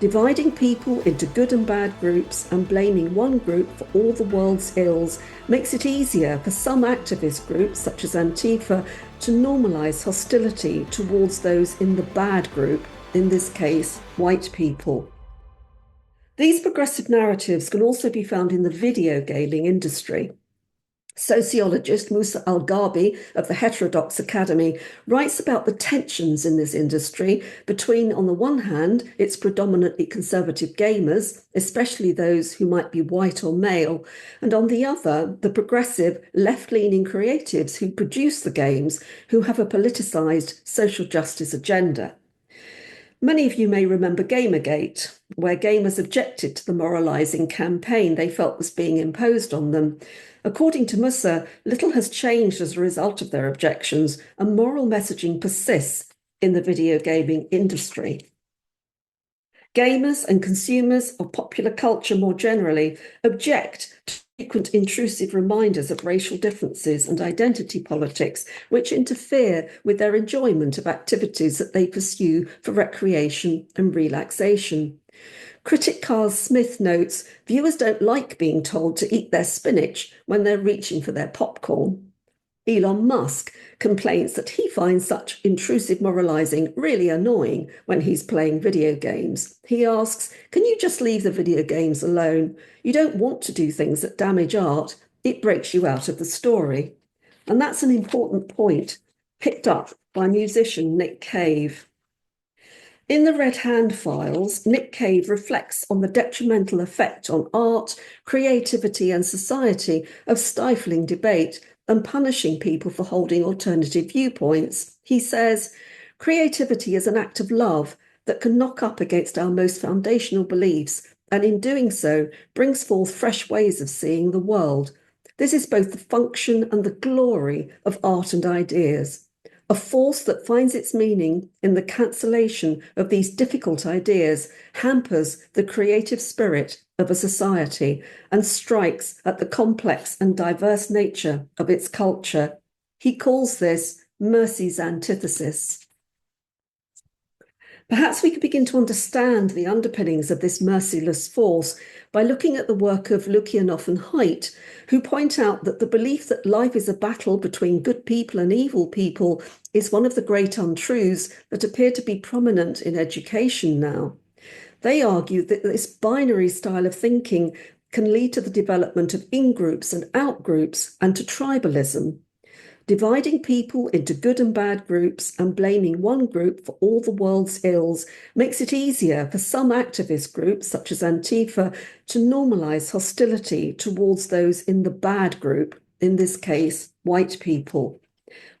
Dividing people into good and bad groups and blaming one group for all the world's ills makes it easier for some activist groups, such as Antifa, to normalise hostility towards those in the bad group, in this case, white people. These progressive narratives can also be found in the video gaming industry. Sociologist Musa Al-Gharbi of the Heterodox Academy writes about the tensions in this industry between, on the one hand, its predominantly conservative gamers, especially those who might be white or male, and on the other, the progressive, left-leaning creatives who produce the games, who have a politicised social justice agenda. Many of you may remember Gamergate, where gamers objected to the moralising campaign they felt was being imposed on them. According to Musa, little has changed as a result of their objections, and moral messaging persists in the video gaming industry. Gamers and consumers of popular culture more generally object to frequent intrusive reminders of racial differences and identity politics, which interfere with their enjoyment of activities that they pursue for recreation and relaxation. Critic Carl Smith notes, viewers don't like being told to eat their spinach when they're reaching for their popcorn. Elon Musk complains that he finds such intrusive moralizing really annoying when he's playing video games. He asks, can you just leave the video games alone? You don't want to do things that damage art. It breaks you out of the story. And that's an important point picked up by musician Nick Cave. In the Red Hand Files, Nick Cave reflects on the detrimental effect on art, creativity, and society of stifling debate and punishing people for holding alternative viewpoints. He says, creativity is an act of love that can knock up against our most foundational beliefs, and in doing so, brings forth fresh ways of seeing the world. This is both the function and the glory of art and ideas. A force that finds its meaning in the cancellation of these difficult ideas hampers the creative spirit of a society and strikes at the complex and diverse nature of its culture. He calls this mercy's antithesis. Perhaps we could begin to understand the underpinnings of this merciless force by looking at the work of Lukianoff and Haidt, who point out that the belief that life is a battle between good people and evil people is one of the great untruths that appear to be prominent in education now. They argue that this binary style of thinking can lead to the development of in-groups and out-groups and to tribalism. Dividing people into good and bad groups and blaming one group for all the world's ills makes it easier for some activist groups, such as Antifa, to normalise hostility towards those in the bad group, in this case, white people.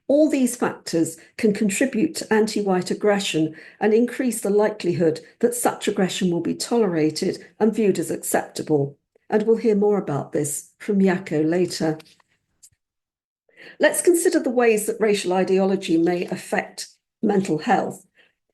All these factors can contribute to anti-white aggression and increase the likelihood that such aggression will be tolerated and viewed as acceptable. And we'll hear more about this from Jaco later. Let's consider the ways that racial ideology may affect mental health.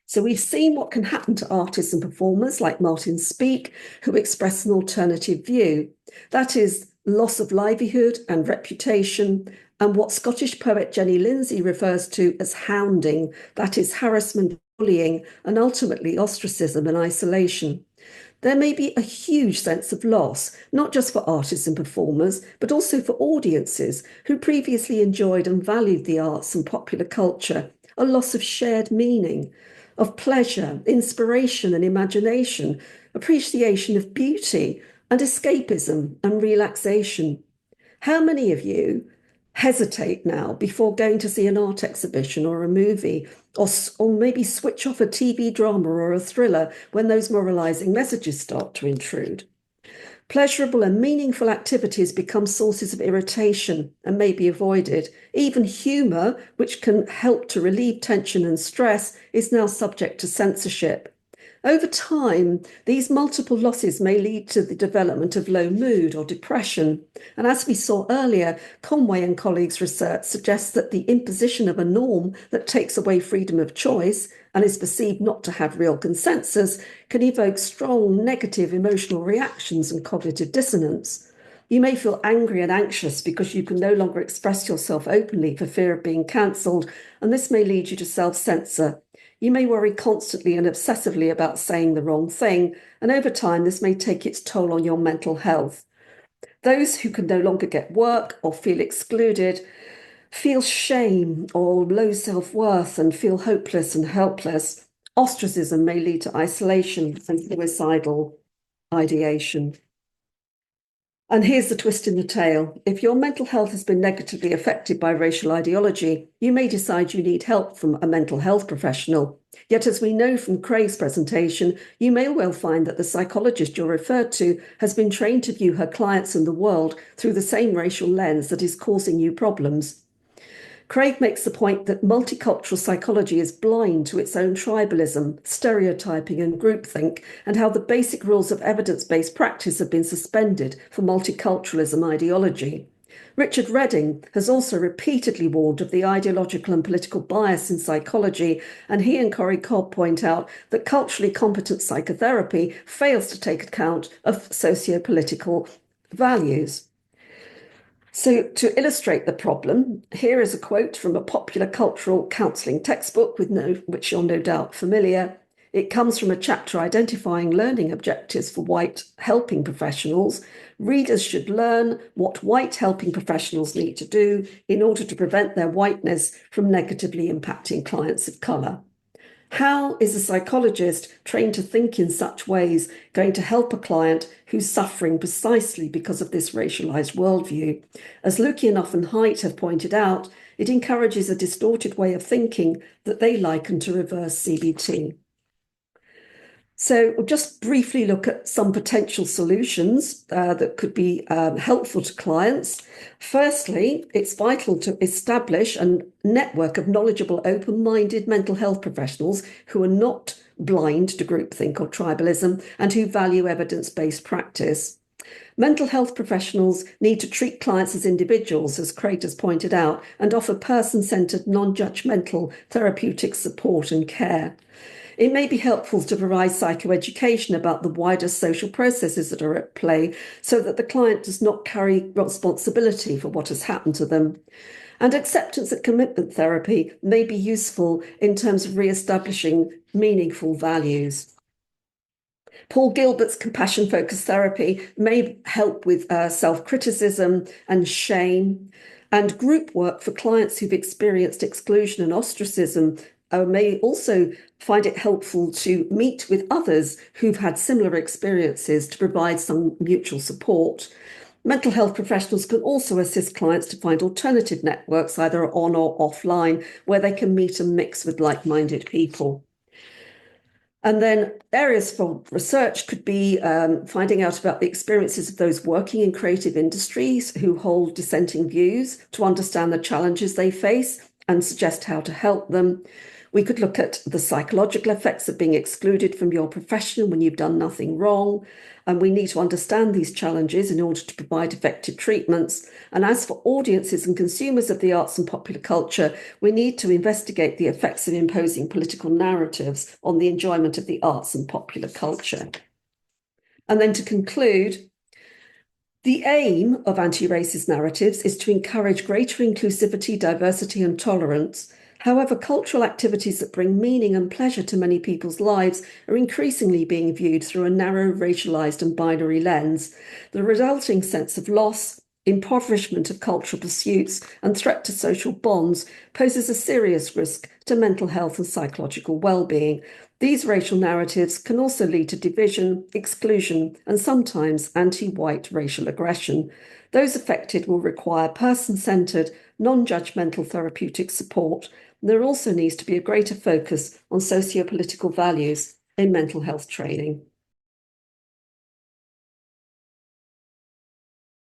So we've seen what can happen to artists and performers like Martin Speake, who express an alternative view. That is loss of livelihood and reputation, and what Scottish poet Jenny Lindsay refers to as hounding, that is harassment, bullying, and ultimately ostracism and isolation. There may be a huge sense of loss, not just for artists and performers, but also for audiences who previously enjoyed and valued the arts and popular culture, a loss of shared meaning, of pleasure, inspiration and imagination, appreciation of beauty and escapism and relaxation. How many of you hesitate now before going to see an art exhibition or a movie, or maybe switch off a TV drama or a thriller when those moralizing messages start to intrude? Pleasurable and meaningful activities become sources of irritation and may be avoided. Even humour, which can help to relieve tension and stress, is now subject to censorship. Over time, these multiple losses may lead to the development of low mood or depression. And as we saw earlier, Conway and colleagues' research suggests that the imposition of a norm that takes away freedom of choice and is perceived not to have real consensus can evoke strong negative emotional reactions and cognitive dissonance. You may feel angry and anxious because you can no longer express yourself openly for fear of being cancelled, and this may lead you to self-censor. You may worry constantly and obsessively about saying the wrong thing, and over time, this may take its toll on your mental health. Those who can no longer get work or feel excluded feel shame or low self-worth and feel hopeless and helpless. Ostracism may lead to isolation and suicidal ideation. And here's the twist in the tale. If your mental health has been negatively affected by racial ideology, you may decide you need help from a mental health professional. Yet, as we know from Craig's presentation, you may well find that the psychologist you're referred to has been trained to view her clients and the world through the same racial lens that is causing you problems. Craig makes the point that multicultural psychology is blind to its own tribalism, stereotyping, and groupthink, and how the basic rules of evidence-based practice have been suspended for multiculturalism ideology. Richard Redding has also repeatedly warned of the ideological and political bias in psychology, and he and Corey Cobb point out that culturally competent psychotherapy fails to take account of socio-political values. So, to illustrate the problem, here is a quote from a popular cultural counselling textbook, which you're no doubt familiar. It comes from a chapter identifying learning objectives for white helping professionals. Readers should learn what white helping professionals need to do in order to prevent their whiteness from negatively impacting clients of colour. How is a psychologist trained to think in such ways going to help a client who's suffering precisely because of this racialized worldview? As Lukianoff and Haidt have pointed out, it encourages a distorted way of thinking that they liken to reverse CBT. So we'll just briefly look at some potential solutions that could be helpful to clients. Firstly, it's vital to establish a network of knowledgeable, open-minded mental health professionals who are not blind to groupthink or tribalism and who value evidence-based practice. Mental health professionals need to treat clients as individuals, as Craig has pointed out, and offer person-centered, non-judgmental therapeutic support and care. It may be helpful to provide psychoeducation about the wider social processes that are at play so that the client does not carry responsibility for what has happened to them. And acceptance and commitment therapy may be useful in terms of re-establishing meaningful values. Paul Gilbert's compassion-focused therapy may help with self-criticism and shame, and group work for clients who've experienced exclusion and ostracism may also find it helpful to meet with others who've had similar experiences to provide some mutual support. Mental health professionals can also assist clients to find alternative networks, either on or offline, where they can meet and mix with like-minded people. And then areas for research could be finding out about the experiences of those working in creative industries who hold dissenting views to understand the challenges they face and suggest how to help them. We could look at the psychological effects of being excluded from your profession when you've done nothing wrong. And we need to understand these challenges in order to provide effective treatments. And as for audiences and consumers of the arts and popular culture, we need to investigate the effects of imposing political narratives on the enjoyment of the arts and popular culture. And then to conclude, the aim of anti-racist narratives is to encourage greater inclusivity, diversity, and tolerance. However, cultural activities that bring meaning and pleasure to many people's lives are increasingly being viewed through a narrow, racialized and binary lens. The resulting sense of loss, impoverishment of cultural pursuits and threat to social bonds poses a serious risk to mental health and psychological well-being. These racial narratives can also lead to division, exclusion, and sometimes anti-white racial aggression. Those affected will require person-centered, non-judgmental therapeutic support. There also needs to be a greater focus on socio-political values in mental health training.